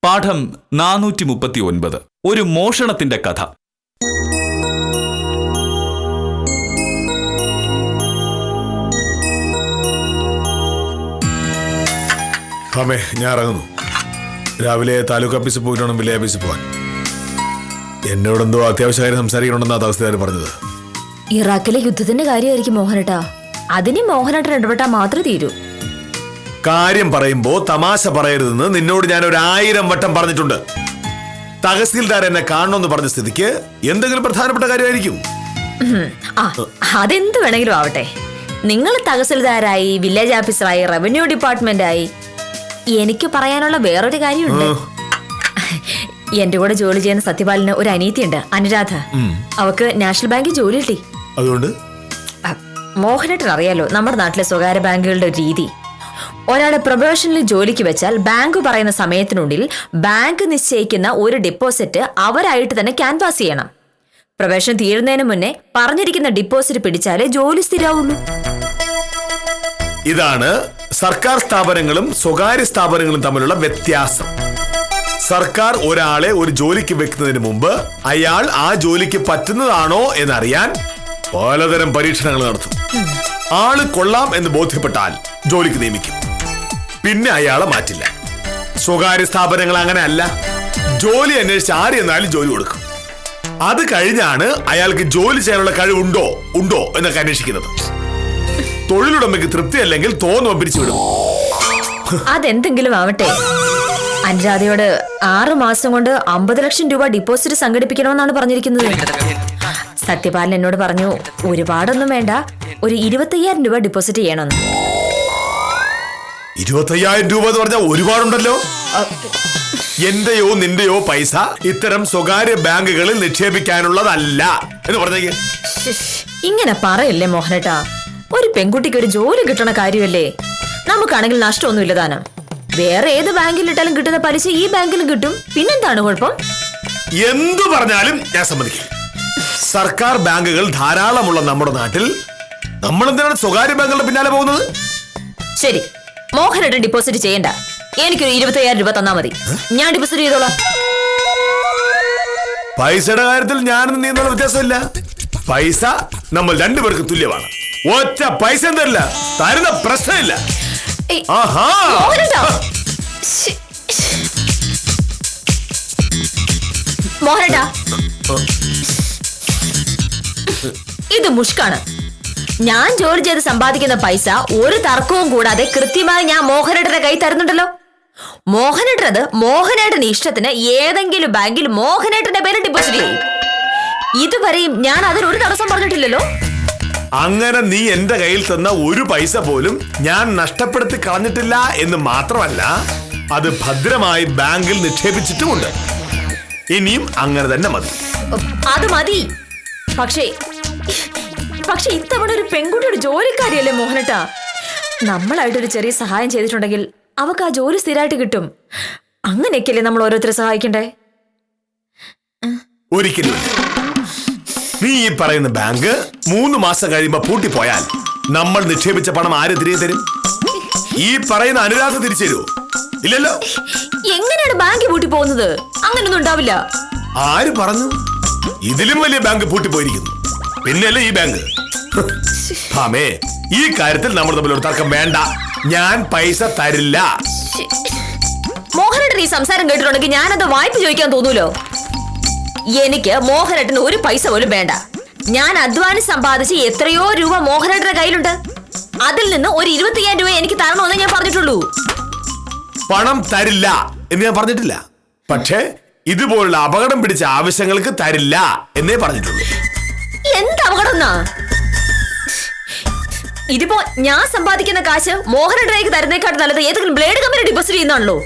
പാഠം 439. ഒരു മോഷണത്തിന്റെ കഥ. അമ്മേ, ഞാൻ ഇറങ്ങുന്നു. രാവിലെ താലൂക്ക് ഓഫീസിൽ പോയിട്ട് വേണം വില്ലേജ് ഓഫീസിൽ പോകാൻ. എന്നോടെന്തോ അത്യാവശ്യ കാര്യം സംസാരിക്കണമെന്നാണ് അവസ്ഥക്കാർ പറഞ്ഞത്. ഇറാഖിലെ യുദ്ധത്തിന്റെ കാര്യമായിരിക്കും മോഹനേട്ടാ. അതിന് മോഹനേട്ടൻ ഇടപെട്ടാൽ മാത്രമേ തീരൂ. കാര്യം പറയുമ്പോ തമാശ പറയരുതെന്ന് നിന്നോട് ഞാൻ 1000 വട്ടം പറഞ്ഞിട്ടുണ്ട്. തഹസീൽദാർ എന്നെ കാണണമെന്ന് പറഞ്ഞ സ്ഥിതിക്ക് എന്തെങ്കിലും പ്രധാനപ്പെട്ട കാര്യമായിരിക്കും. അതെന്ത് വേണമെങ്കിലും ആവട്ടെ. നിങ്ങൾ തഹസീൽദാരായി, വില്ലേജ് ഓഫീസറായി, റവന്യൂ ഡിപ്പാർട്ട്മെന്റായി. എനിക്ക് പറയാനുള്ള വേറൊരു കാര്യമുണ്ട്. എന്റെ കൂടെ ജോലി ചെയ്യുന്ന സത്യപാലിന് ഒരു അനീതിയുണ്ട്, അനുരാധ. അവക്ക് നാഷണൽ ബാങ്കിൽ ജോലി കിട്ടി. അതുകൊണ്ട് മോഹനേട്ടൻ അറിയാലോ നമ്മുടെ നാട്ടിലെ സ്വകാര്യ ബാങ്കുകളുടെ രീതി. ഒരാളെ പ്രൊബേഷനിൽ ജോലിക്ക് വെച്ചാൽ ബാങ്ക് പറയുന്ന സമയത്തിനുള്ളിൽ ബാങ്ക് നിശ്ചയിക്കുന്ന ഒരു ഡെപ്പോസിറ്റ് അവരായിട്ട് തന്നെ ക്യാൻവാസ് ചെയ്യണം. പ്രൊബേഷൻ തീരുന്നതിന് മുന്നേ പറഞ്ഞിരിക്കുന്ന ഡെപ്പോസിറ്റ് പിടിച്ചാലേ ജോലി സ്ഥിരാവുള്ളൂ. ഇതാണ് സർക്കാർ സ്ഥാപനങ്ങളും സ്വകാര്യ സ്ഥാപനങ്ങളും തമ്മിലുള്ള വ്യത്യാസം. സർക്കാർ ഒരാളെ ഒരു ജോലിക്ക് വെക്കുന്നതിന് മുമ്പ് അയാൾ ആ ജോലിക്ക് പറ്റുന്നതാണോ എന്നറിയാൻ പലതരം പരീക്ഷണങ്ങൾ നടത്തും. ആള് കൊള്ളാം എന്ന് ബോധ്യപ്പെട്ടാൽ ജോലിക്ക് നിയമിക്കും, പിന്നെ അയാളെ മാറ്റില്ല. സ്വകാര്യ സ്ഥാപനങ്ങൾ അങ്ങനെ അല്ല. ജോലി അന്വേഷിച്ച് ആര് എന്നാലും ജോലി കൊടുക്കും. അത് കഴിഞ്ഞാണ് അയാൾക്ക് ജോലി ചെയ്യാനുള്ള കഴിവുണ്ടോ ഉണ്ടോ എന്നൊക്കെ അന്വേഷിക്കുന്നത്. തൊഴിലുടമയ്ക്ക് തൃപ്തി അല്ലെങ്കിൽ തോന്നുമ്പോ പിരിച്ചുവിടും. അതെന്തെങ്കിലും ആവട്ടെ, അനുരാധയോട് 6 മാസം കൊണ്ട് 50 ലക്ഷം രൂപ ഡിപ്പോസിറ്റ് സംഘടിപ്പിക്കണമെന്നാണ് പറഞ്ഞിരിക്കുന്നത്. സത്യപാലൻ എന്നോട് പറഞ്ഞു ഒരുപാടൊന്നും വേണ്ട, ഒരു 25,000 രൂപ ഡിപ്പോസിറ്റ് ചെയ്യണമെന്ന്. 25,000 രൂപ എന്ന് പറഞ്ഞാൽ ഒരുപാടുണ്ടല്ലോ. എന്റെയോ നിന്റെയോ പൈസ ഇത്തരം സ്വകാര്യ ബാങ്കുകളിൽ നിക്ഷേപിക്കാനുള്ളതല്ല എന്ന് പറഞ്ഞേക്ക്. ഇങ്ങനെ പറയല്ലേ മോഹനേട്ടാ. ഒരു പെൺകുട്ടിക്ക് ഒരു ജോലി കിട്ടണ കാര്യമല്ലേ. നമുക്കാണെങ്കിൽ നഷ്ടമൊന്നുമില്ല താനും. വേറെ ഏത് ബാങ്കിലിട്ടാലും കിട്ടുന്ന പലിശ ഈ ബാങ്കിലും കിട്ടും. പിന്നെന്താണ് കുഴപ്പം? എന്തു പറഞ്ഞാലും ഞാൻ സമ്മതിക്കില്ല. സർക്കാർ ബാങ്കുകൾ ധാരാളമുള്ള നമ്മുടെ നാട്ടിൽ നമ്മൾ എന്തിനാണ് സ്വകാര്യ ബാങ്കുകളുടെ പിന്നാലെ പോകുന്നത്? ശരി, മോഹനേട്ടൻ ഡിപ്പോസിറ്റ് ചെയ്യണ്ട. എനിക്കൊരു 25,000 രൂപ തന്നാ മതി, ഞാൻ ഡിപ്പോസിറ്റ് ചെയ്തോളാം. പൈസയുടെ കാര്യത്തിൽ ഞാനും നീ എന്നുള്ള വ്യത്യാസമില്ല. പൈസ നമ്മൾ രണ്ടുപേർക്ക് തുല്യമാണ്. ഒറ്റ പൈസ തരില്ല, തരുന്ന പ്രശ്നമില്ല. മോഹനേട്ടാ, ഇത് മുഷ്കാണ്. ഞാൻ ജോലി ചെയ്ത് സമ്പാദിക്കുന്ന പൈസ ഒരു തർക്കവും കൂടാതെ കൃത്യമായി ഞാൻ മോഹനേട്ടന്റെ കൈ തരുന്നുണ്ടല്ലോ. മോഹനേട്ടനത് മോഹനേട്ടന്റെ ഇഷ്ടത്തിന് ഏതെങ്കിലും ബാങ്കിൽ മോഹനേട്ടന്റെ പേര് ഡിപ്പോസിറ്റ് ചെയ്യും. ഇതുവരെയും ഞാൻ അതിനൊരു തടസ്സം പറഞ്ഞിട്ടില്ലല്ലോ. അങ്ങനെ നീ എന്റെ കയ്യിൽ തന്ന ഒരു പൈസ പോലും ഞാൻ നഷ്ടപ്പെടുത്തി കളഞ്ഞിട്ടില്ല എന്ന് മാത്രമല്ല, അത് ഭദ്രമായി ബാങ്കിൽ നിക്ഷേപിച്ചിട്ടുമുണ്ട്. ഇനിയും അങ്ങനെ തന്നെ മതി. അത് മതി. പക്ഷേ ഇത്തവണ ഒരു പെൺകുട്ടിയുടെ ജോലിക്കാരിയല്ലേ മോഹനേട്ടാ. നമ്മളായിട്ടൊരു ചെറിയ സഹായം ചെയ്തിട്ടുണ്ടെങ്കിൽ അവക്ക് ആ ജോലി സ്ഥിരമായിട്ട് കിട്ടും. അങ്ങനെയൊക്കെയല്ലേ നമ്മൾ ഓരോരുത്തരെ സഹായിക്കണ്ടേ? ഒരിക്കലും നീ ഈ പറയുന്ന ബാങ്ക് 3 മാസം കഴിയുമ്പോ പൂട്ടിപ്പോയാൽ നമ്മൾ നിക്ഷേപിച്ച പണം ആര് തിരികെ തരും? ഈ പറയുന്ന അനുരാധ തിരിച്ചു തരുമോ? ഇല്ലല്ലോ. എങ്ങനെയാണ് ബാങ്ക് പൂട്ടി പോകുന്നത്? അങ്ങനൊന്നും ഉണ്ടാവില്ല. ആര് പറഞ്ഞു? ഇതിലും വലിയ ബാങ്ക് പൂട്ടിപ്പോയിരിക്കുന്നു. പിന്നെയല്ലേ ഈ ബാങ്ക്. ആമേ, ഈ കാര്യത്തിൽ നമ്മൾ തമ്മിൽ ഒരു തർക്കം വേണ്ട. ഞാൻ പൈസ തരില്ല. മോഹനേട്ടൻ ഈ സംസാരം കേട്ടിട്ടുണ്ടെങ്കിൽ ഞാനത് വായ്പ ചോദിക്കാൻ തോന്നൂലോ. എനിക്ക് മോഹനേട്ടന് ഒരു പൈസ പോലും വേണ്ട. ഞാൻ അധ്വാനം സമ്പാദിച്ച് എത്രയോ രൂപ മോഹനേട്ടന്റെ കയ്യിലുണ്ട്. അതിൽ നിന്ന് ഒരു 25,000 രൂപ എനിക്ക് തരണമെന്ന് ഞാൻ പറഞ്ഞിട്ടുള്ളൂ. പണം തരില്ല എന്ന് ഞാൻ പറഞ്ഞിട്ടില്ല. പക്ഷേ ഇതുപോലുള്ള അപകടം പിടിച്ച ആവശ്യങ്ങൾക്ക് തരില്ല എന്നേ പറഞ്ഞിട്ടുള്ളൂ. എന്ത് അപകടം? ഇതിപ്പോ ഞാൻ സമ്പാദിക്കുന്ന കാശ് മോഹനേട്ടനേക്ക് തരുന്നേക്കാട്ട് നല്ലത് ഏതെങ്കിലും ബ്ലേഡ് കമ്പനി ഡിപ്പോസിറ്റ് ചെയ്യുന്നതാണല്ലോ.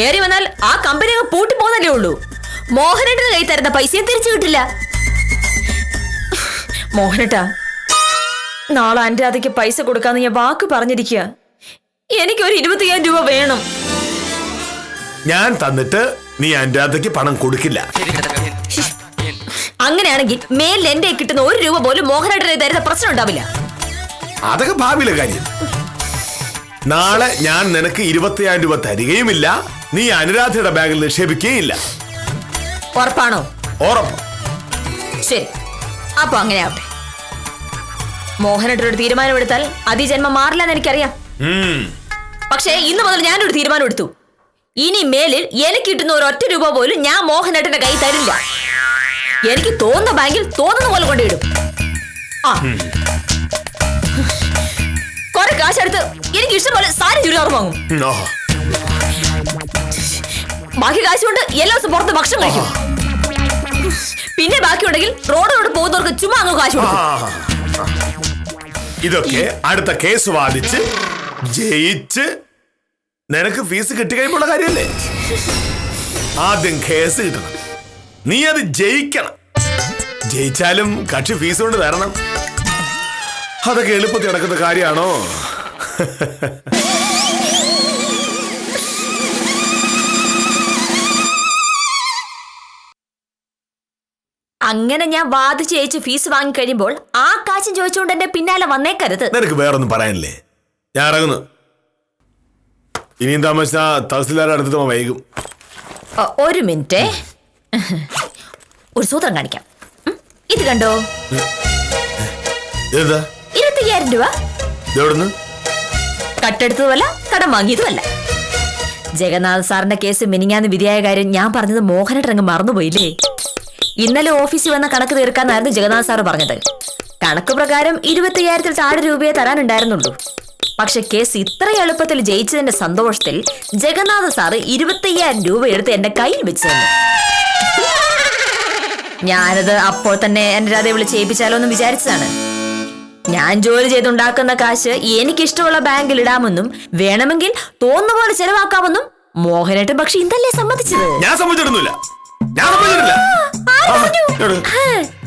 ഏറി വന്നാൽ ആ കമ്പനി പൂട്ടി പോകുന്നല്ലേ ഉള്ളൂ. മോഹനേട്ടന് കൈ തരുന്ന പൈസയും തിരിച്ചു കിട്ടില്ല. മോഹനേട്ടാ, നാളെ അനുരാധയ്ക്ക് പൈസ കൊടുക്കാന്ന് ഞാൻ വാക്ക് പറഞ്ഞിരിക്കുക. എനിക്കൊരു 25,000 രൂപ വേണം. ഞാൻ തന്നിട്ട് നീ അനുരാധയ്ക്ക് പണം കൊടുക്കില്ല. അങ്ങനെയാണെങ്കിൽ മേലിൽ എന്റെ കിട്ടുന്ന 1 രൂപ പോലും മോഹനേട്ടനെ തരുന്ന പ്രശ്നം ഉണ്ടാവില്ല. അതൊക്കെ ഭാവിയിലെ കാര്യം. നാളെ ഞാൻ നിനക്ക് 20,000 രൂപ തരികയുമില്ല. നീ അനുരാധയുടെ ബാഗിൽ നിക്ഷേപിക്കുകയില്ല. ഉറപ്പാണോ? ഉറപ്പ്. ശരി, അപ്പൊ അങ്ങനെ ആവട്ടെ. മോഹനേട്ടനൊരു തീരുമാനം എടുത്താൽ അതിജന്മം മാറില്ലെന്ന് എനിക്കറിയാം. പക്ഷേ ഇന്ന് മുതൽ ഞാനൊരു തീരുമാനം എടുത്തു. ഇനി മേലിൽ എനിക്ക് കിട്ടുന്ന ഒരു ഒറ്റ രൂപ പോലും ഞാൻ മോഹനേട്ടന്റെ കൈ തരില്ല. എനിക്ക് തോന്നുന്ന ബാങ്കിൽ തോന്നുന്ന പോലെ കൊണ്ടിടും. ആ, കുറെ കാശെടുത്ത് എനിക്ക് ഇഷ്ടം പോലെ സാരി ചുരിദാർ വാങ്ങും. ബാക്കി കാശ് കൊണ്ട് എല്ലാ ദിവസവും പുറത്ത് ഭക്ഷണം കഴിക്കും. പിന്നെ ബാക്കിയുണ്ടെങ്കിൽ റോഡിലൂടെ പോകുന്നവർക്ക് ചുമ്മാ അങ്ങ് കാശ് കൊടുക്കും. ഇതൊക്കെ അടുത്ത കേസ് വാദിച്ച് ജയിച്ച് നിനക്ക് ഫീസ് കിട്ടിക്കഴിയുമ്പോൾ കാര്യല്ലേ? ആദ്യം കേസ് കിട്ടണം, നീ അത് ജയിക്കണം. ജയിച്ചാലും കക്ഷി ഫീസ് കൊണ്ട് തരണം. അതൊക്കെ എളുപ്പത്തിൽ നടക്കുന്ന കാര്യമാണോ? അങ്ങനെ ഞാൻ വാദിച്ച് ജയിച്ച് ഫീസ് വാങ്ങി കഴിയുമ്പോൾ ആ കാശും ചോദിച്ചുകൊണ്ട് എന്റെ പിന്നാലെ വന്നേക്കരുത്. നിനക്ക് വേറൊന്നും പറയാനില്ലേ? ഞാൻ ഇറങ്ങുന്നു. ഇനിയും താമസിച്ചാ തഹസിൽദാരുടെ അടുത്ത് വൈകും. ഒരു മിനിറ്റ്, ഒരു സൂത്രം കാണിക്കാം. ഇത് കണ്ടോ? എന്താ? 25,000 രൂപ. എവിടുന്ന്? കട്ടെടുത്തതുമല്ല, കടം വാങ്ങിയതുമല്ല. ജഗന്നാഥ് സാറിന്റെ കേസ് മിനിങ്ങാന്ന് വിധിയായ കാര്യം ഞാൻ പറഞ്ഞത് മോഹനേട്ടൻ മറന്നുപോയില്ലേ? ഇന്നലെ ഓഫീസിൽ വന്ന കണക്ക് തീർക്കാന്നായിരുന്നു ജഗന്നാഥ് സാറ് പറഞ്ഞത്. കണക്ക് പ്രകാരം 25,000-ൽ താഴെ രൂപയെ തരാനുണ്ടായിരുന്നുള്ളൂ. പക്ഷെ കേസ് ഇത്ര എളുപ്പത്തിൽ ജയിച്ചതിന്റെ സന്തോഷത്തിൽ ജഗന്നാഥ് സാറ് 25,000 രൂപ എടുത്ത് എന്റെ കയ്യിൽ വെച്ച് തന്നു. ഞാനത് അപ്പോൾ തന്നെ അനുരാധയെ വിളിച്ച് ഏൽപ്പിച്ചാലോ എന്ന് വിചാരിച്ചതാണ്. ഞാൻ ജോലി ചെയ്തുണ്ടാക്കുന്ന കാശ് എനിക്കിഷ്ടമുള്ള ബാങ്കിൽ ഇടാമെന്നും വേണമെങ്കിൽ തോന്നുന്ന പോലെ ചെലവാക്കാമെന്നും മോഹനേട്ടൻ പക്ഷെ ഇതല്ലേ സമ്മതിച്ചത്. ഞാൻ സമ്മതിച്ചിരുന്നില്ല.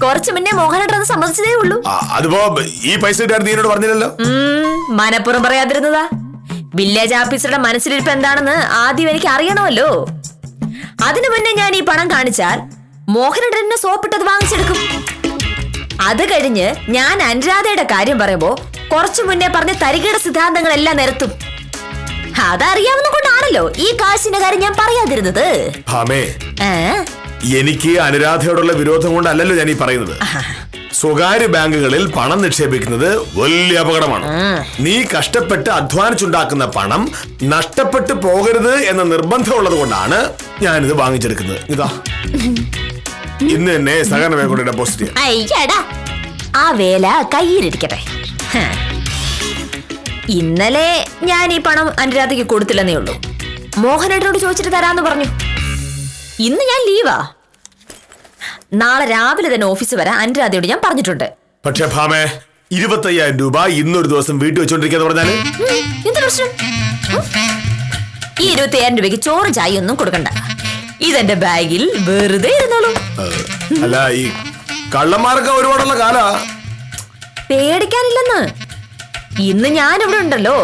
കുറച്ചു മുന്നേ മോഹനേട്ടൻ അത് സമ്മതിച്ചതേ ഉള്ളൂ. അതിപ്പോ ഈ പൈസ നീനോട് പറഞ്ഞില്ലല്ലോ. മനപ്പുറം പറയാതിരുന്നതാ. വില്ലേജ് ഓഫീസറുടെ മനസ്സിലിരിപ്പ് എന്താണെന്ന് ആദ്യം എനിക്ക് അറിയണമല്ലോ. അതിനു മുന്നേ ഞാൻ ഈ പണം കാണിച്ചാൽ മോഹനേട്ടൻ എന്നെ സോപ്പിട്ടത് വാങ്ങിച്ചെടുക്കും. അത് കഴിഞ്ഞ് ഞാൻ അനുരാധയുടെ കാര്യം പറയുമ്പോ കുറച്ചു മുന്നേ പറഞ്ഞ തരികിട സിദ്ധാന്തങ്ങളെല്ലാം നിരത്തും. അതറിയാവുന്ന കൊണ്ടാണല്ലോ ഈ കാശിന്റെ കാര്യം ഞാൻ പറയാതിരുന്നത്. എനിക്ക് അനുരാധയോടുള്ള വിരോധം കൊണ്ടല്ലല്ലോ ഞാൻ ഈ പറയുന്നത്. സ്വകാര്യ ബാങ്കുകളിൽ പണം നിക്ഷേപിക്കുന്നത് വലിയ അപകടമാണ്. നീ കഷ്ടപ്പെട്ട് അധ്വാനിച്ചുണ്ടാക്കുന്ന പണം നഷ്ടപ്പെട്ടു പോകരുത് എന്ന നിർബന്ധമുള്ളത് കൊണ്ടാണ് ഞാനിത് വാങ്ങിച്ചെടുക്കുന്നത്. ഇതാ ഇന്ന് തന്നെ സഹകരണ ബാങ്കോട് ഡെപ്പോസിറ്റ് ചെയ്യാം. അയ്യടാ, ആ വേല കയ്യിലിരിക്കട്ടെ. ഇന്നലെ ഞാൻ ഈ പണം അനുരാധയ്ക്ക് കൊടുത്തില്ലെന്നേ ഉള്ളൂ. മോഹനേട്ടനോട് ചോദിച്ചിട്ട് തരാന്ന് പറഞ്ഞു. ഇന്ന് ഞാൻ ലീവാ. നാളെ രാവിലെ തന്നെ ഓഫീസിൽ വരാൻ അനുരാധയോട് ഞാൻ പറഞ്ഞിട്ടുണ്ട്. പക്ഷേ ഭാമേ, 25,000 രൂപ ഇന്നൊരു ദിവസം വീട്ടിൽ വെച്ചോണ്ടിരിക്കാന്ന് പറഞ്ഞാല് എന്ത് പ്രശ്നം? ഈ 25,000 രൂപയ്ക്ക് ചോറ് ചായ ഒന്നും കൊടുക്കണ്ട. ഇതെന്റെ ബാഗിൽ വെറുതെ ഇരുന്നോളൂ. അല്ല, ഈ കള്ളന്മാരൊക്കെ ഒരുപാടുള്ള കാലാ. പേടിക്കാനില്ലെന്ന്. ഇന്ന് ഞാൻ ഇവിടെ ഉണ്ടല്ലോ.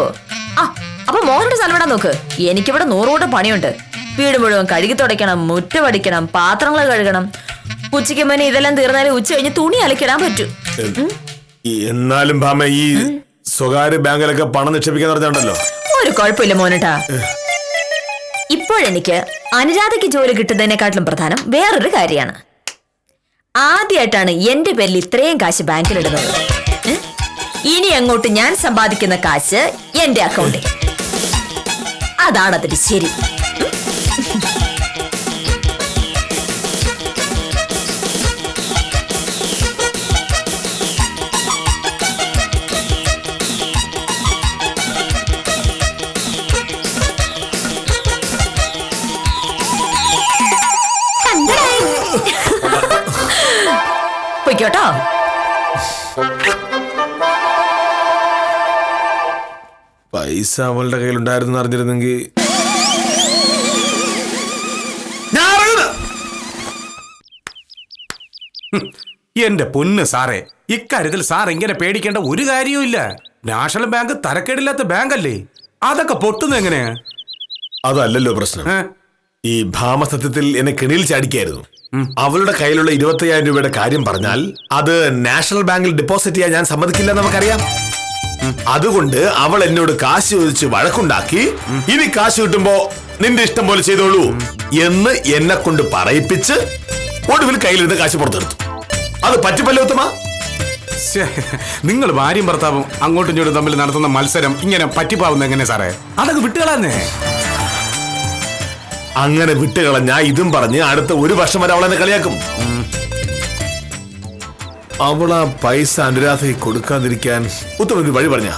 അപ്പൊ മോഹനോട് സ്ഥലം നോക്ക്. എനിക്കിവിടെ 100 കൂട്ടം പണിയുണ്ട്. വീട് മുഴുവൻ കഴുകി തുടയ്ക്കണം, മുറ്റമടിക്കണം, പാത്രങ്ങൾ കഴുകണം. ഉച്ചയ്ക്ക് മുന്നേ ഇതെല്ലാം തീർന്നാലും ഉച്ച കഴിഞ്ഞ് തുണി അലക്കിടാൻ പറ്റും. എന്നാലും ഭാമ, ഈ സ്വകാര്യ ബാങ്കിലൊക്കെ പണം നിക്ഷേപിക്കാൻ പറഞ്ഞുണ്ടല്ലോ. ഒരു കുഴപ്പമില്ല മോനേട്ടാ. ഇപ്പോഴെനിക്ക് അനുരാധയ്ക്ക് ജോലി കിട്ടുന്നതിനെക്കാട്ടിലും പ്രധാനം വേറൊരു കാര്യമാണ്. ആദ്യമായിട്ടാണ് എന്റെ പേരിൽ ഇത്രയും കാശ് ബാങ്കിലിടുന്നത്. ഇനി അങ്ങോട്ട് ഞാൻ സമ്പാദിക്കുന്ന കാശ് എന്റെ അക്കൗണ്ടിൽ. അതാണതിന് ശരി. പൊയ്ക്കോട്ടോ. പൈസ അവളുടെ കയ്യിലുണ്ടായിരുന്നു അറിഞ്ഞിരുന്നെങ്കിൽ. എന്റെ പൊന്ന് സാറേ, ഇക്കാര്യത്തിൽ സാർ ഇങ്ങനെ പേടിക്കേണ്ട ഒരു കാര്യവും ഇല്ല. നാഷണൽ ബാങ്ക് തരക്കേടില്ലാത്ത ബാങ്കല്ലേ. അതൊക്കെ പൊട്ടുന്ന എങ്ങനെയാ? അതല്ലല്ലോ പ്രശ്നം. ഈ ഭാമ സത്യത്തിൽ എന്നെ കെണിയിൽ ചാടിക്കായിരുന്നു. അവളുടെ കയ്യിലുള്ള 25,000 രൂപയുടെ കാര്യം പറഞ്ഞാൽ അത് നാഷണൽ ബാങ്കിൽ ഡെപ്പോസിറ്റ് ചെയ്യാൻ ഞാൻ സമ്മതിക്കില്ല. നമുക്കറിയാം. അതുകൊണ്ട് അവൾ എന്നോട് കാശ് ചോദിച്ച് വഴക്കുണ്ടാക്കി ഇനി കാശ് കിട്ടുമ്പോ നിന്റെ ഇഷ്ടം പോലെ ചെയ്തോളൂ എന്ന് എന്നെ കൊണ്ട് പറയിപ്പിച്ച് ഒടുവിൽ കയ്യിലിരുന്ന് കാശ് പുറത്തെടുത്തു. അത് പറ്റിപ്പല്ലോ ഉത്തമ? നിങ്ങൾ ഭാര്യയും ഭർത്താവും അങ്ങോട്ടും ഇങ്ങോട്ടും തമ്മിൽ നടത്തുന്ന മത്സരം ഇങ്ങനെ പറ്റിപ്പാവുന്ന എങ്ങനെ സാറേ? അതൊക്കെ വിട്ടുകളാന്നേ. അങ്ങനെ വിട്ടുകളഞ്ഞ ഇതും പറഞ്ഞ് അടുത്ത 1 വർഷം വരെ അവളെന്നെ കളിയാക്കും. അവളാ പൈസ അനുരാധയ്ക്ക് കൊടുക്കാതിരിക്കാൻ ഉത്തമ ഒരു വഴി പറഞ്ഞ.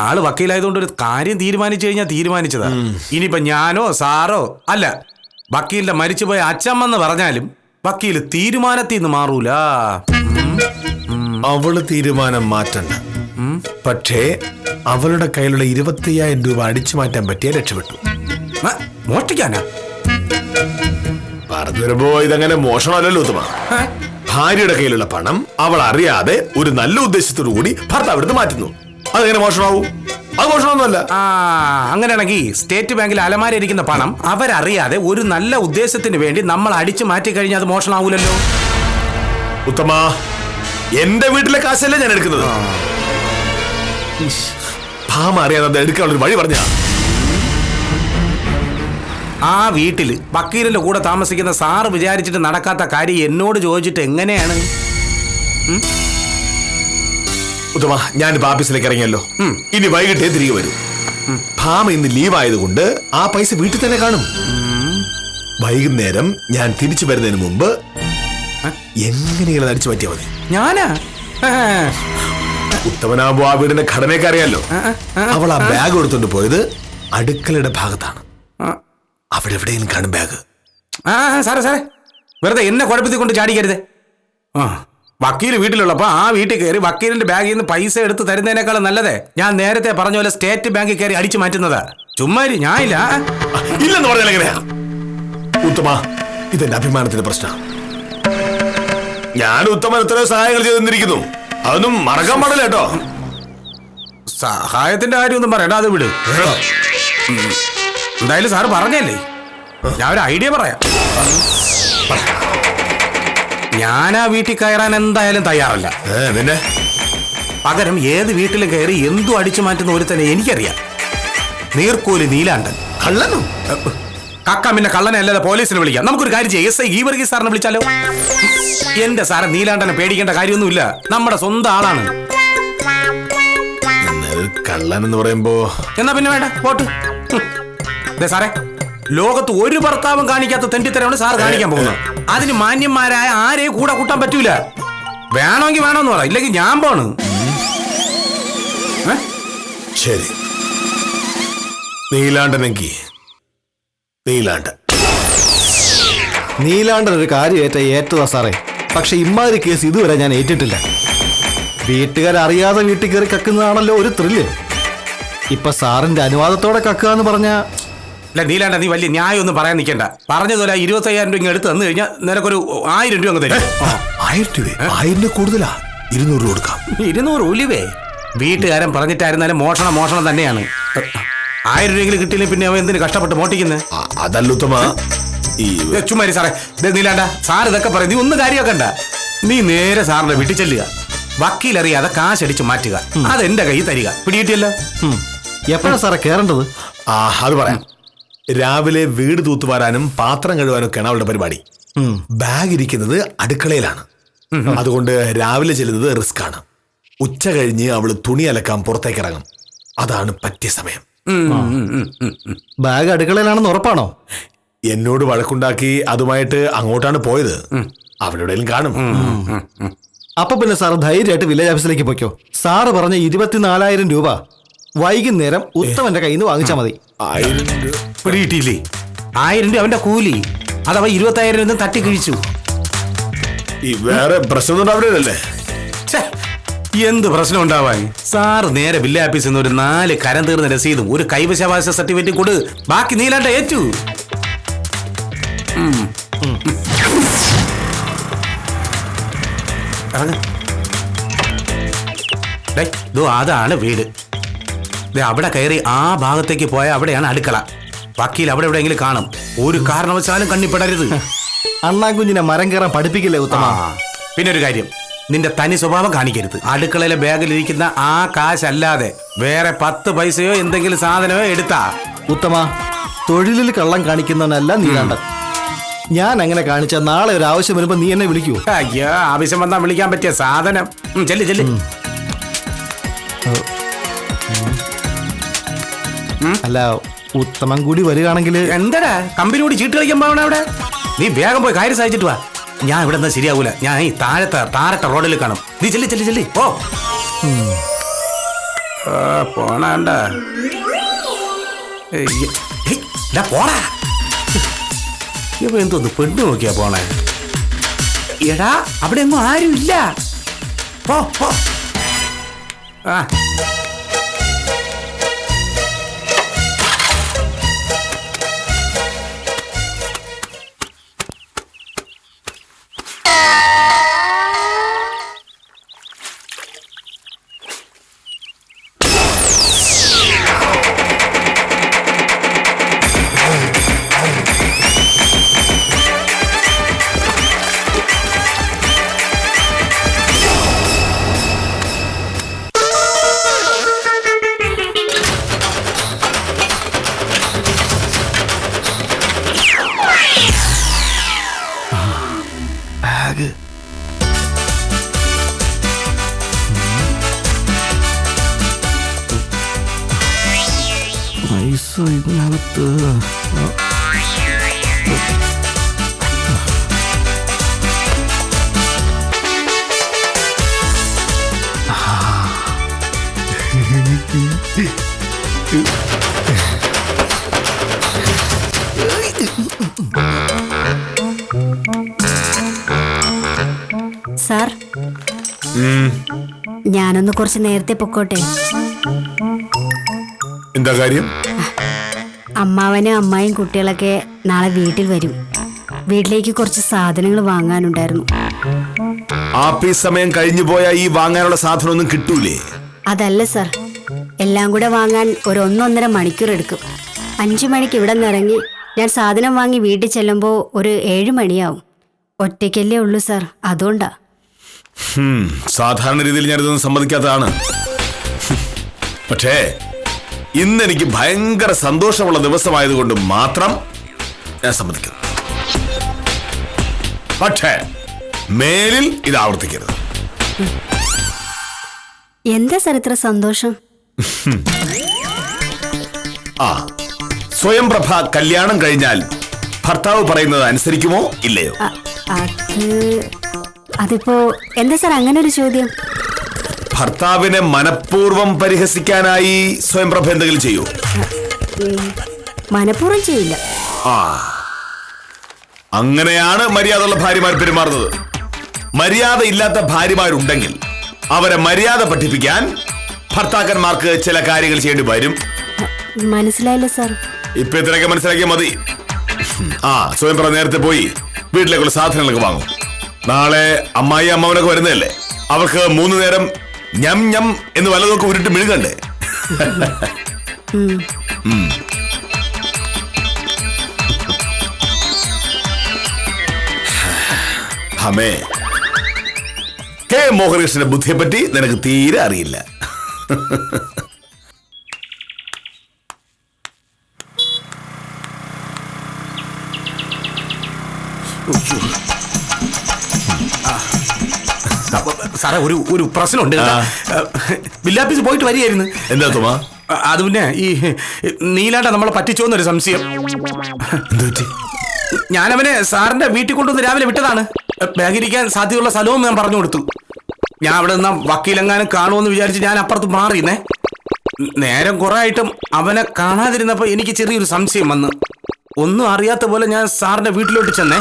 ആള് വക്കീലായതുകൊണ്ട് ഒരു കാര്യം തീരുമാനിച്ചു കഴിഞ്ഞാൽ തീരുമാനിച്ചതാ. ഇനിയിപ്പോ ഞാനോ സാറോ അല്ല, വക്കീലിന്റെ മരിച്ചുപോയ അച്ഛമ്മെന്ന് പറഞ്ഞാലും വക്കീല് തീരുമാനത്തിൽ നിന്ന് മാറൂല. അവള് തീരുമാനം മാറ്റണ്ട. പക്ഷേ അവളുടെ കയ്യിലുള്ള 25,000 രൂപ അടിച്ചു മാറ്റാൻ പറ്റിയ രക്ഷപ്പെട്ടു. മോഷ്ടിക്കാനാ പറഞ്ഞു വരുമ്പോ ഇതങ്ങനെ മോഷണമല്ലല്ലോ ഉത്തമ. ഭാര്യയുടെ കയ്യിലുള്ള പണം അവൾ അറിയാതെ ഒരു നല്ല ഉദ്ദേശത്തോടു കൂടി ഭർത്താവ് എടുത്ത് മാറ്റുന്നു. അതെങ്ങനെ മോഷണമാവും? അത് മോഷണമൊന്നുമല്ല. അങ്ങനെയാണെങ്കിൽ സ്റ്റേറ്റ് ബാങ്കിൽ അലമാര ഇരിക്കുന്ന പണം അവരറിയാതെ ഒരു നല്ല ഉദ്ദേശത്തിന് വേണ്ടി നമ്മൾ അടിച്ചു മാറ്റി കഴിഞ്ഞാൽ അത് മോഷണമാവൂലല്ലോ. ഉത്തമ, എന്റെ വീട്ടിലെ കാശല്ലേ ഞാൻ എടുക്കുന്നത്. ഭാമ അറിയാതെ എടുക്കാനുള്ളൊരു വഴി പറഞ്ഞ. ആ വീട്ടില് വക്കീലിന്റെ കൂടെ താമസിക്കുന്ന സാറ് വിചാരിച്ചിട്ട് നടക്കാത്ത കാര്യം എന്നോട് ചോദിച്ചിട്ട് എങ്ങനെയാണ്? ഉത്തമ, ഞാനിപ്പോ ഓഫീസിലേക്ക് ഇറങ്ങിയല്ലോ. ഇനി വൈകിട്ടേ തിരികെ വരും. ഭാമ ഇന്ന് ലീവ് ആയതുകൊണ്ട് ആ പൈസ വീട്ടിൽ തന്നെ കാണും. വൈകുന്നേരം ഞാൻ തിരിച്ചു വരുന്നതിന് മുമ്പ് എങ്ങനെയാണ് അടിച്ചു പറ്റിയാൽ മതി. ഞാനാ ഉത്തമനാകുമ്പോ ആ വീടിന്റെ ഘടനയൊക്കെ അറിയാലോ. അവൾ ആ ബാഗ് എടുത്തോണ്ട് പോയത് അടുക്കളയുടെ ഭാഗത്താണ്. അവിടെ എവിടെയും കാണും ബാഗ്. സാറേ സാറേ, വെറുതെ എന്നെ കുഴപ്പത്തിൽ കൊണ്ട് ചാടിക്കരുതേ. വക്കീൽ വീട്ടിലുള്ളപ്പോ ആ വീട്ടിൽ കയറി വക്കീലിന്റെ ബാഗിൽ നിന്ന് പൈസ എടുത്ത് തരുന്നതിനേക്കാളും നല്ലതേ ഞാൻ നേരത്തെ പറഞ്ഞ പോലെ സ്റ്റേറ്റ് ബാങ്കിൽ കയറി അടിച്ചു മാറ്റുന്നതാ. ചുമ്മാരി ഞാനില്ല ഇല്ലെന്ന് പറഞ്ഞാൽ എങ്ങനെയാ ഉത്തമ? ഇതെന്റെ അഭിമാനത്തിന്റെ പ്രശ്നം. ഞാൻ ഉത്തമൻ എത്രയോ സഹായങ്ങൾ ചെയ്തു തന്നിരിക്കുന്നു. അതൊന്നും മറക്കാൻ പാടില്ല കേട്ടോ. സഹായത്തിന്റെ കാര്യമൊന്നും പറയണ്ട, അത് വിട്. എന്തായാലും സാറ് പറഞ്ഞല്ലേ, ഞാൻ ഒരു ഐഡിയ പറയാം. ഞാൻ ആ വീട്ടിൽ കയറാൻ എന്തായാലും തയ്യാറല്ല. പിന്നെ പകരം ഏത് വീട്ടിലും കയറി എന്തു അടിച്ചു മാറ്റുന്ന ഒരു തന്നെ എനിക്കറിയാം. നീർക്കോലി നീലാണ്ടൻ. കള്ളനോ? കക്ക പിന്നെ കള്ളനെ അല്ലാതെ പോലീസിനെ വിളിക്കാം. നമുക്കൊരു കാര്യം ചെയ്യാം, എസ് ഐ ഗീവർഗീസ് സാറിനെ വിളിച്ചാലോ? എന്റെ സാറെ, നീലാണ്ടനെ പേടിക്കേണ്ട കാര്യമൊന്നുമില്ല, നമ്മുടെ സ്വന്തം ആളാണ്. കള്ളൻ എന്ന് പറയുമ്പോ എന്നാ പിന്നെ വേണ്ട, പോട്ട്. സാറേ, ലോകത്ത് ഒരു ഭർത്താവും കാണിക്കാത്ത തെണ്ടിത്തരമാണ് സാർ കാണിക്കാൻ പോകുന്നത്. അതിന് മാന്യന്മാരായ ആരെയും കൂടെ കൂട്ടാൻ പറ്റൂല. വേണമെങ്കിൽ വേണമെന്ന് പറ, ഇല്ലെങ്കിൽ ഞാൻ പോണ്. ശരി, നീലാണ്ടനെങ്കിൽ നീലാണ്ടൻ ഒരു കാര്യം ഏറ്റതാ സാറേ. പക്ഷെ ഇമ്മാതിരി കേസ് ഇതുവരെ ഞാൻ ഏറ്റിട്ടില്ല. വീട്ടുകാരറിയാതെ വീട്ടിൽ കയറി കക്കുന്നതാണല്ലോ ഒരു ത്രില്ല്. ഇപ്പൊ സാറിന്റെ അനുവാദത്തോടെ കക്കുക എന്ന് പറഞ്ഞാ അല്ല നീലാണ്ട, നീ വലിയ ന്യായം ഒന്നും പറയാൻ നിൽക്കണ്ട. പറഞ്ഞതുപോലെ 25,000 രൂപ എടുത്ത് തന്നു കഴിഞ്ഞാൽ നിനക്കൊരു 1000 രൂപ അങ്ങ് തരും. 1000 രൂപ? 1000 രൂപ കൂടുതലാ. 200 രൂപ കൊടുക്കാം. 200 ഉലിവേ? വീട്ടുകാരൻ പറഞ്ഞിട്ടായിരുന്നാലും മോഷണം തന്നെയാണ്. 1000 രൂപയെങ്കിലും കിട്ടിയില്ലെങ്കിൽ പിന്നെ അവൻ എന്തിനു കഷ്ടപ്പെട്ട് മോട്ടിക്കുന്നത്? അതല്ല ഉത്തമ, ചുമ്മാരി സാറേ. നീലാണ്ട, സാർ ഇതൊക്കെ പറയും, നീ ഒന്നും കാര്യമൊക്കണ്ട. നീ നേരെ സാറിന്റെ വീട്ടിൽ ചെല്ലുക, വക്കീലറിയാതെ കാശടിച്ച് മാറ്റുക, അതെന്റെ കയ്യിൽ തരിക. പിടികിട്ടിയല്ലോ? എപ്പോഴാണ് സാറേ കയറേണ്ടത്? അത് പറയാം. രാവിലെ വീട് തൂത്തുവാരാനും പാത്രം കഴുകാനും ഒക്കെയാണ് അവളുടെ പരിപാടി. ബാഗ് ഇരിക്കുന്നത് അടുക്കളയിലാണ്. അതുകൊണ്ട് രാവിലെ ചെല്ലുന്നത് റിസ്ക് ആണ്. ഉച്ച കഴിഞ്ഞ് അവള് തുണി അലക്കാൻ പുറത്തേക്ക് ഇറങ്ങും. അതാണ് പറ്റിയ സമയം. ബാഗ് അടുക്കളയിലാണെന്ന് ഉറപ്പാണോ? എന്നോട് വഴക്കുണ്ടാക്കി അതുമായിട്ട് അങ്ങോട്ടാണ് പോയത്. അവളുടെയും കാണും. അപ്പൊ പിന്നെ സാറ് ധൈര്യമായിട്ട് വില്ലേജ് ഓഫീസിലേക്ക് പോയിക്കോ. സാറ് പറഞ്ഞ 24,000 രൂപ വൈകുന്നേരം ഉത്തമന്റെ കയ്യിൽ നിന്ന് വാങ്ങിച്ചാൽ മതി. 1000 രൂപ പിടിയിട്ടില്ലേ? 1000 രൂപ അവന്റെ കൂലി. അതവ 25,000 രൂപ തട്ടി കഴിച്ചു. വേറെ പ്രശ്നമൊന്നും ഉണ്ടാവില്ലല്ലേ? എന്ത് പ്രശ്നം ഉണ്ടാവാൻ? സാറ് നേരെ വില്ലേജ് ഓഫീസിൽ നിന്ന് ഒരു 4 കരം തീർന്ന രസീതും ഒരു കൈവശാവകാശ സർട്ടിഫിക്കറ്റും കൊടു. ബാക്കി നീലാണ്ട ഏറ്റു. അതാണ് വീട്. അവിടെ കയറി ആ ഭാഗത്തേക്ക് പോയാൽ അവിടെയാണ് അടുക്കള. വക്കീൽ അവിടെ എവിടെയെങ്കിലും കാണും. ഒരു കാരണവശാലും കണ്ണിപ്പെടരുത്. അണ്ണാ കുഞ്ഞിനെ മരം കയറാൻ പഠിപ്പിക്കില്ലേ ഉത്തമ? പിന്നെ ഒരു കാര്യം, നിന്റെ തനി സ്വഭാവം കാണിക്കരുത്. അടുക്കളയിലെ ബാഗിലിരിക്കുന്ന ആ കാശല്ലാതെ വേറെ 10 പൈസയോ എന്തെങ്കിലും സാധനമോ എടുത്താ. ഉത്തമ, തൊഴിലിൽ കള്ളം കാണിക്കുന്നവനല്ല നീലാണ്ടൻ. ഞാൻ അങ്ങനെ കാണിച്ച നാളെ ഒരു ആവശ്യം വരുമ്പോ നീ എന്നെ വിളിക്കൂ. അയ്യോ, ആവശ്യം വന്നാ വിളിക്കാൻ പറ്റിയ സാധനം. ചെല്ലി ചെല്ലി. അല്ല, ഉത്തമൻ കൂടി വരികയാണെങ്കിൽ. എന്താടാ കമ്പനിയോട് ചീട്ട് കളിക്കാൻ പോവണ അവിടെ? നീ വേഗം പോയി കാര്യം സാധിച്ചിട്ട് വാ. ഞാൻ ഇവിടെ നിന്ന് ശരിയാവൂല. ഞാൻ ഈ താഴത്തെ റോഡിൽ കാണും. നീ ചെല്ലി ചെല്ലി ചെല്ലി പോ. പോണണ്ട പോടാ. ഇവ എന്തോന്ന് പെണ്ണു നോക്കിയാ പോണേ? എടാ, അവിടെ ഒന്നും ആരും ഇല്ല. പോ പോ. ആ പൈസ ഇതിനകത്ത്. സാർ, ഞാനൊന്ന് കുറച്ച് നേരത്തെ പൊക്കോട്ടെ? എന്താ കാര്യം? അമ്മാവനും അമ്മായും കുട്ടികളൊക്കെ നാളെ വീട്ടിൽ വരും. വീട്ടിലേക്ക് കുറച്ച് സാധനങ്ങൾ വാങ്ങാനുണ്ടായിരുന്നു. ആഫീസ് സമയം കഴിഞ്ഞു പോയാൽ ഈ വാങ്ങാനുള്ള സാധനം ഒന്നും കിട്ടൂലേ? അതല്ല സാർ, എല്ലാം കൂടെ വാങ്ങാൻ ഒരു 1-1.5 മണിക്കൂർ എടുക്കും. 5 മണിക്ക് ഇവിടെ നിന്ന് ഇറങ്ങി ഞാൻ സാധനം വാങ്ങി വീട്ടിൽ ചെല്ലുമ്പോൾ ഒരു 7 മണിയാവും. ഒറ്റയ്ക്കല്ലേ ഉള്ളൂ സാർ, അതുകൊണ്ടാ. സാധാരണ രീതിയിൽ ഞാനിതൊന്നും സമ്മതിക്കാത്തതാണ്. പക്ഷേ ഇന്ന് എനിക്ക് ഭയങ്കര സന്തോഷമുള്ള ദിവസമായതുകൊണ്ട് മാത്രം ഞാൻ സമ്മതിക്കുന്നു. പക്ഷേ മേലിൽ ഇത് ആവർത്തിക്കരുത്. എന്താ സാർ ഇത്ര സന്തോഷം? സ്വയംപ്രഭ കല്യാണം കഴിഞ്ഞാൽ ഭർത്താവ് പറയുന്നത് അനുസരിക്കുമോ ഇല്ലയോ? അതിപ്പോ എന്താ സാർ അങ്ങനെ ഒരു ചോദ്യം? ഭർത്താവിനെ മനഃപൂർവ്വം പരിഹസിക്കാനായി സ്വയംപ്രഭ എന്തെങ്കിലും ചെയ്യൂ? മനഃപൂർവ്വം ചെയ്യില്ല. അങ്ങനെയാണ് മര്യാദയുള്ള ഭാര്യമാർ പെരുമാറുന്നത്. മര്യാദ ഇല്ലാത്ത ഭാര്യമാരുണ്ടെങ്കിൽ അവരെ മര്യാദ പഠിപ്പിക്കാൻ ഭർത്താക്കന്മാർക്ക് ചില കാര്യങ്ങൾ ചെയ്യേണ്ടി വരും. മനസ്സിലായില്ല സാർ. ഇപ്പൊ ഇത്രയൊക്കെ മനസ്സിലാക്കിയാൽ മതി. സ്വയംപ്രഭ നേരത്തെ പോയി വീട്ടിലേക്കുള്ള സാധനങ്ങളൊക്കെ വാങ്ങും. നാളെ അമ്മായി അമ്മാവനൊക്കെ വരുന്നതല്ലേ, അവർക്ക് 3 നേരം ഞം ഞം എന്ന് വല്ലതൊക്കെ ഉരുട്ട് മിഴുകണ്ടേ? ഹമേ, കെ മോഹൻകൃഷ്ണന്റെ ബുദ്ധിയെ പറ്റി നിനക്ക് തീരെ അറിയില്ല. സാറേ, ഒരു പ്രശ്നമുണ്ട്. വില്ലാപ്പീസ് പോയിട്ട് വരികയായിരുന്നു. എന്താ തോമാ? അത് പിന്നെ ഈ നീലാണ്ട നമ്മളെ പറ്റിച്ചോന്നൊരു സംശയം. ഞാനവനെ സാറിന്റെ വീട്ടിൽ കൊണ്ടുവന്ന് രാവിലെ വിട്ടതാണ്. ബാഗിരിക്കാൻ സാധ്യതയുള്ള സ്ഥലവും ഞാൻ പറഞ്ഞു കൊടുത്തു. ഞാൻ അവിടെ നിന്നാ വക്കീലെങ്ങാനും കാണുമെന്ന് വിചാരിച്ച് ഞാൻ അപ്പുറത്ത് മാറിയുന്നേ. നേരം കുറെ ആയിട്ടും അവനെ കാണാതിരുന്നപ്പോ എനിക്ക് ചെറിയൊരു സംശയം വന്ന്. ഒന്നും അറിയാത്ത പോലെ ഞാൻ സാറിന്റെ വീട്ടിലോട്ട് ചെന്നേ.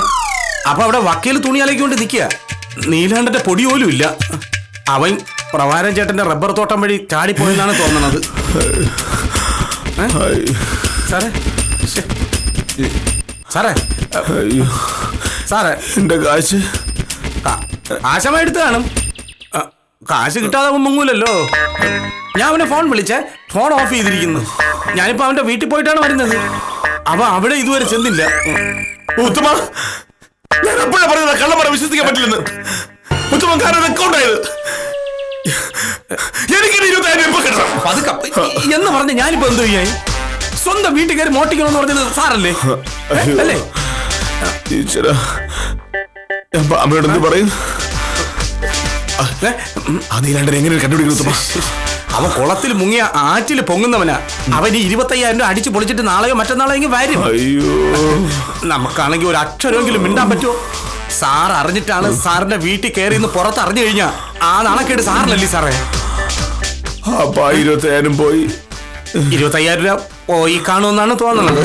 അപ്പൊ അവിടെ വക്കീൽ തുണി അലക്കിക്കൊണ്ട് നിൽക്കുക. നീലാണ്ടന്റെ പൊടി പോലും ഇല്ല. അവൻ പ്രവാരൻ ചേട്ടന്റെ റബ്ബർ തോട്ടം വഴി ചാടിപ്പോയെന്നാണ് തോന്നണത്. സാറേ സാറേ സാറേ, എന്റെ കാശ് ആശമായി എടുത്ത് കാണും. കാശ് കിട്ടാതെ മുങ്ങൂലല്ലോ. ഞാൻ അവനെ ഫോൺ വിളിച്ചേ, ഫോൺ ഓഫ് ചെയ്തിരിക്കുന്നു. ഞാനിപ്പോ അവന്റെ വീട്ടിൽ പോയിട്ടാണ് വരുന്നത്. അവ അവിടെ ഇതുവരെ ചെന്നില്ല. ഉത്തമ, ഞാൻ എപ്പോഴാ പറഞ്ഞത് കള്ളം പറയാൻ വിശ്വസിക്കാൻ പറ്റില്ലെന്ന്? ഉത്തമക്കാരൻ അക്കൗണ്ട് ആയത്. എനിക്ക് 20,000 രൂപ കിട്ടണം. എന്ന് പറഞ്ഞ് ഞാനിപ്പോ എന്ത് ചെയ്യായി? സ്വന്തം വീട്ടിൽ കയറി മോട്ടിക്കണമെന്ന് പറഞ്ഞത് സാറല്ലേ? അല്ലേ? ഈശ്വരാ, ഞാൻ അമ്മയോട് എന്ത് പറയും? നീലാണ്ടൻ എങ്ങനെ കണ്ടുപിടിക്കുന്നു? അവൻ കുളത്തിൽ മുങ്ങിയ ആറ്റിൽ പൊങ്ങുന്നവനാ. അവൻ ഈ 25,000 രൂപ അടിച്ചു പൊളിച്ചിട്ട് നാളെയോ മറ്റന്നാളോ വരും. അയ്യോ, നമുക്കാണെങ്കിൽ ഒരു അക്ഷരമെങ്കിലും മിണ്ടാൻ പറ്റുമോ? സാർ അറിഞ്ഞിട്ടാണ് സാറിന്റെ വീട്ടിൽ കയറി ഇന്ന് പുറത്ത് അറിഞ്ഞു കഴിഞ്ഞാ ആ നാണക്കേട് സാറിനല്ലേ സാറേ? അപ്പൊ 20,000 പോയി. 25,000 രൂപ പോയി കാണുമെന്നാണ് തോന്നുന്നത്.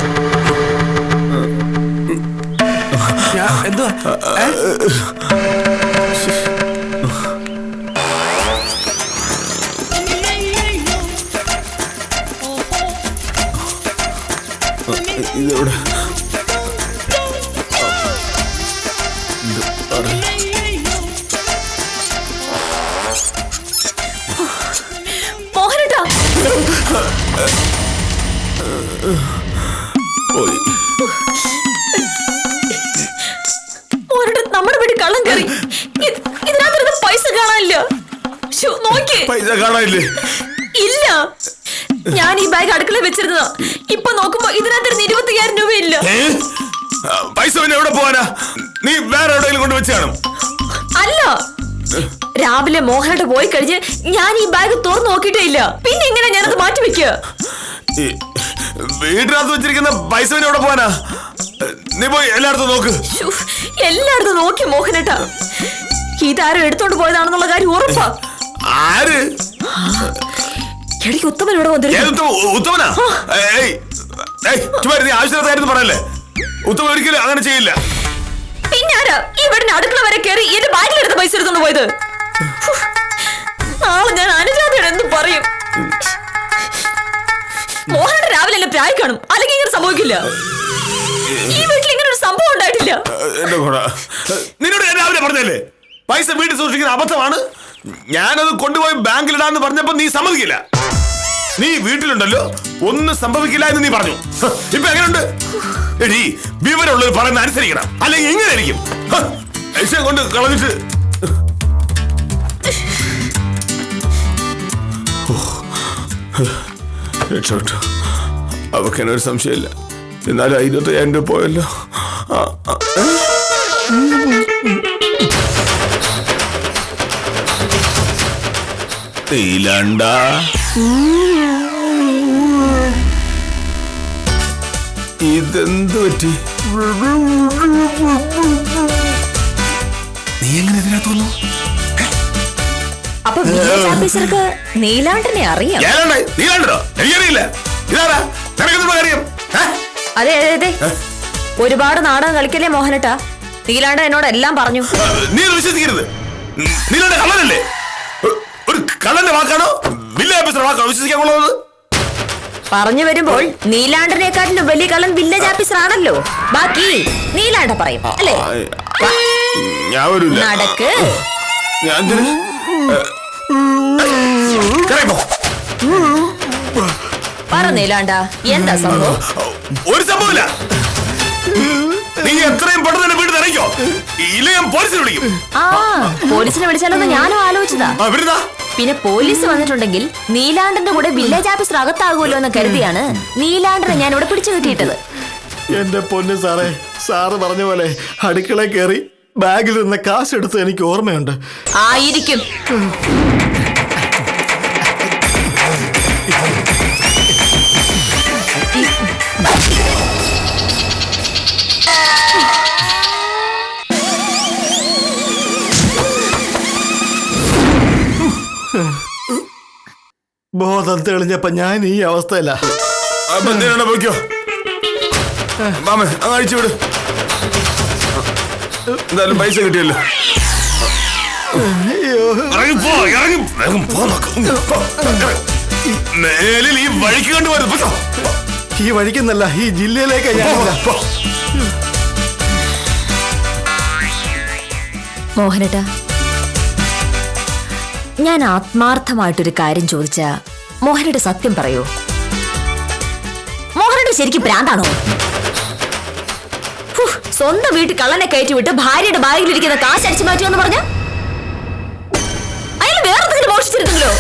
എന്തുവാ? ഇതെവിടെ? മോഹനേട്ടാ, പോയി. മോഹനേട്ടാ, നമ്മുടെ വീട്ടിൽ കള്ളം കയറി. ഇതിനകത്ത് പൈസ കാണാനില്ല. നോക്കി. പൈസ കാണാനില്ലേ? ഇല്ല, ഞാൻ ഈ ബാഗ് അടുക്കളയിൽ വെച്ചിരുന്നതാ. ഇപ്പൊ നോക്കുമ്പോ ഇതിനകത്ത് 25,000 രൂപയില്ല. പൈസ പിന്നെ എവിടെ പോവാനാ? നീ വേറെ എവിടെയെങ്കിലും കൊണ്ട് വെച്ച് കാണും. അല്ല, രാവിലെ മോഹനേട്ട പോയി കഴിഞ്ഞ് ഞാൻ ഈ ബാഗ് തുറന്നു നോക്കിയിട്ടേ ഇല്ല. പിന്നെ എങ്ങനെ ഞാനത് മാറ്റി വെക്കുക? വീട്ടിനകത്ത് വെച്ചിരിക്കുന്ന പൈസ പിന്നെ എവിടെ പോവാനാ? നീ പോയി എല്ലായിടത്തും നോക്ക്. എല്ലായിടത്തും നോക്കി മോഹനേട്ട. ഇതാരും എടുത്തോണ്ട് പോയതാണെന്നുള്ള കാര്യം ഉറപ്പാ. ആര്? എനിക്ക് ഉത്തമൻ ഇവിടെ വന്നിരുന്നു. ഉത്തമനാ? ചുമ്മാ നീ ആവശ്യമായിരുന്നു പറയല്ലേ. ഉത്തമൻ ഒരിക്കലും അങ്ങനെ ചെയ്യില്ല. പിന്നെ ആരാ ഈ വീടിന്റെ അടുക്കള വരെ കയറി എന്റെ ബാഗിലെടുത്ത് പൈസ എടുത്തോണ്ട് പോയത്? നാളെ ഞാൻ അനുജാതയോട് എന്ത് പറയും? മോഹനേട്ട രാവിലെ എന്നെ പ്രായം കാണും, അല്ലെങ്കിൽ ഇങ്ങനെ സംഭവിക്കില്ല. ഈ വീട്ടിൽ ഇങ്ങനെ ഒരു സംഭവം ഉണ്ടായിട്ടില്ല. എന്റെ കൂടെ നിന്നോട് ഞാൻ രാവിലെ പറഞ്ഞല്ലേ പൈസ വീട്ടിൽ സൂക്ഷിക്കുന്ന അബദ്ധമാണ്. ഞാനത് കൊണ്ടുപോയി ബാങ്കിലിടാന്ന് പറഞ്ഞപ്പോ നീ സമ്മതിക്കില്ല. നീ വീട്ടിലുണ്ടല്ലോ, ഒന്നും സംഭവിക്കില്ല എന്ന് നീ പറഞ്ഞു. ഇപ്പൊ എങ്ങനെയുണ്ട്? എടീ, വിവരമുള്ളവർ പറയുന്ന അനുസരിക്കണം, അല്ലെങ്കിൽ എങ്ങനെയായിരിക്കും? പൈസ കൊണ്ട് കളഞ്ഞിട്ട് രക്ഷപ്പെട്ടു. അവക്ക് എന്നെ ഒരു സംശയമില്ല. എന്നാലും 25,000 രൂപ പോയല്ലോ. നീലണ്ട, ഇതെന്ത് പറ്റി? നീ എങ്ങനെ ഇതിനകത്തുള്ളൂ? അപ്പൊ വില്ലേജ് ഓഫീസർക്ക് നീലാണ്ടനെ അറിയാം. നീലാണ്ടോ? എനിക്കറിയില്ല. ഇതാരാ? നിനക്കെന്താ കാര്യം? അതെ അതെ അതെ, ഒരുപാട് നാടകം കളിക്കല്ലേ മോഹനേട്ട. നീലാണ്ടൻ എന്നോട് എല്ലാം പറഞ്ഞു. നീ വിശ്വസിക്കരുത്. നീലാണ്ട കള്ളനല്ലേ? ഒരു കള്ളന്റെ വാക്കാണോ വില്ലേജ് ഓഫീസറുടെ വാക്കാണോ വിശ്വസിക്കാൻ കൊള്ളുന്നത്? പറഞ്ഞു വരുമ്പോൾ നീലാണ്ടനെക്കാട്ടിലും വലിയ കള്ളൻ വില്ലേജ് ഓഫീസർ ആണല്ലോ. ബാക്കി നീലാണ്ട പറയും അല്ലേ? ഞാൻ വരില്ല. നടക്ക്. ഞാൻ പറ നീലാണ്ട, എന്താ സംഭവം? ഒരു സംഭവമില്ല. നീ എത്രയും പെട്ടെന്ന് തന്നെ വീട്ടിൽ ഇറങ്ങിക്കോ, ഇല്ല ഞാൻ പോലീസിനെ വിളിക്കും. ആ, പോലീസിനെ വിളിച്ചാലൊന്ന് ഞാനും ആലോചിച്ചതാ. പിന്നെ പോലീസ് വന്നിട്ടുണ്ടെങ്കിൽ നീലാണ്ടന്റെ കൂടെ വില്ലേജ് ഓഫീസർ അകത്താകുമല്ലോ എന്ന് കരുതിയാണ് നീലാണ്ടനെ ഞാൻ ഇവിടെ പിടിച്ചു കിട്ടിയിട്ടത്. എന്റെ പൊന്ന് സാറേ, സാറ് പറഞ്ഞ പോലെ അടുക്കളയിൽ കയറി ബാഗിൽ നിന്ന് കാശ് എടുത്ത് എനിക്ക് ഓർമ്മയുണ്ട്. ആയിരിക്കും. ബോധം തെളിഞ്ഞപ്പോ ഞാൻ ഈ അവസ്ഥയില്ല. പോയിക്കോ മാമ, അഴിച്ചു വിട്. എന്തായാലും പൈസ കിട്ടിയല്ലോ. മേലിൽ ഈ വഴിക്ക് കണ്ടുപോയത്. ഈ വഴിക്കുന്നല്ല, ഈ ജില്ലയിലേക്ക് മോഹനേട്ട, ഞാൻ ആത്മാർത്ഥമായിട്ടൊരു കാര്യം ചോദിച്ചാ മോഹനേട്ട സത്യം പറയൂ? മോഹനേട്ട ശരിക്കും ഭ്രാന്താണോ? സ്വന്തം വീട്ടിൽ കള്ളനെ കയറ്റി വിട്ട് ഭാര്യയുടെ ബാഗിലിരിക്കുന്ന കാശ് അടിച്ചു മാറ്റുമെന്ന് പറഞ്ഞ വേറെ മോഷിച്ചിരുന്നെങ്കിലോ?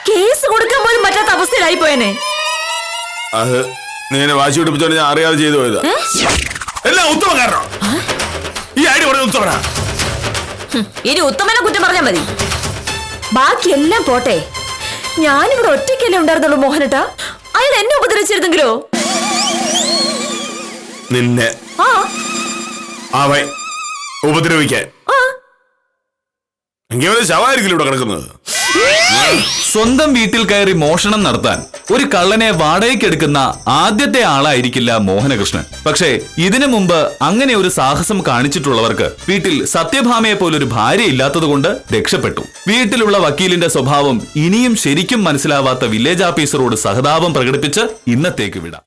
കേസ് കൊടുക്കാൻ പോലും പറ്റാത്ത അവസ്ഥയിലായി പോയനെ. അത് നീ എന്നെ വാശി പിടിപ്പിച്ചോണ്ട് ഞാൻ അറിയാതെ ചെയ്തു പോയത്. എല്ലാം ഉത്തമ കാരണം. ഈ ഐഡിയ പറഞ്ഞ ഉത്തമനാ. ഇനി ഉത്തമനെ കുറ്റം പറഞ്ഞാൽ മതി. ബാക്കി എല്ലാം പോട്ടെ, ഞാനിവിടെ ഒറ്റയ്ക്കല്ലേ ഉണ്ടായിരുന്നുള്ളൂ മോഹനേട്ടാ. അയാൾ എന്നെ ഉപദ്രവിച്ചിരുന്നെങ്കിലോ? നിന്നെ ആ അവൻ ഉപദ്രവിക്കാൻ ആ എങ്കിലും ശവമായിരിക്കില്ല ഇവിടെ കിടക്കുന്നത്. സ്വന്തം വീട്ടിൽ കയറി മോഷണം നടത്താൻ ഒരു കള്ളനെ വാടകയ്ക്കെടുക്കുന്ന ആദ്യത്തെ ആളായിരിക്കില്ല മോഹനകൃഷ്ണൻ. പക്ഷേ ഇതിനു മുമ്പ് അങ്ങനെ ഒരു സാഹസം കാണിച്ചിട്ടുള്ളവർക്ക് വീട്ടിൽ സത്യഭാമയെ പോലൊരു ഭാര്യ ഇല്ലാത്തതുകൊണ്ട് രക്ഷപ്പെട്ടു. വീട്ടിലുള്ള വക്കീലിന്റെ സ്വഭാവം ഇനിയും ശരിക്കും മനസ്സിലാവാത്ത വില്ലേജ് ഓഫീസറോട് സഹതാപം പ്രകടിപ്പിച്ച് ഇന്നത്തേക്ക് വിടാം.